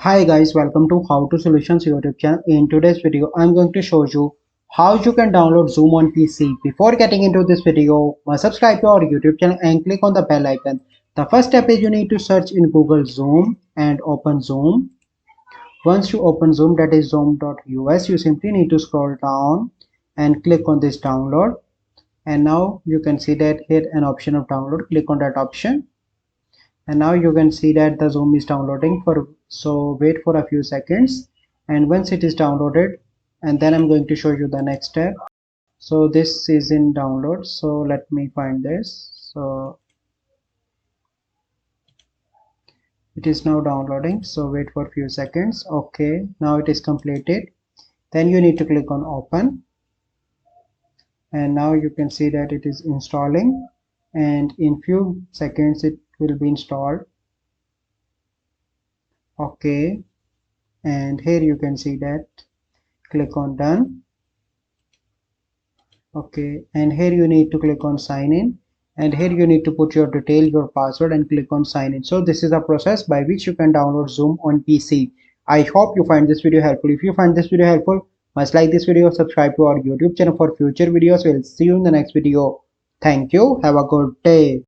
Hi guys, welcome to How to Solutions YouTube channel. In today's video, I'm going to show you how you can download Zoom on PC. Before getting into this video, subscribe to our YouTube channel and click on the bell icon. The first step is you need to search in Google Zoom and open Zoom. Once you open Zoom, that is zoom.us, you simply need to scroll down and click on this download. And now you can see that here an option of download. Click on that option. And now you can see that the Zoom is downloading so wait for a few seconds, and once it is downloaded, and then I'm going to show you the next step. So this is in download, so let me find this. So it is now downloading, so wait for a few seconds. Okay, now it is completed. Then you need to click on open, and now you can see that it is installing, and in few seconds it will be installed. Okay, and here you can see that, click on done. Okay, and here you need to click on sign in, and here you need to put your detail, your password, and click on sign in. So this is a process by which you can download Zoom on PC. I hope you find this video helpful. If you find this video helpful, must like this video, subscribe to our YouTube channel for future videos. We'll see you in the next video. Thank you. Have a good day.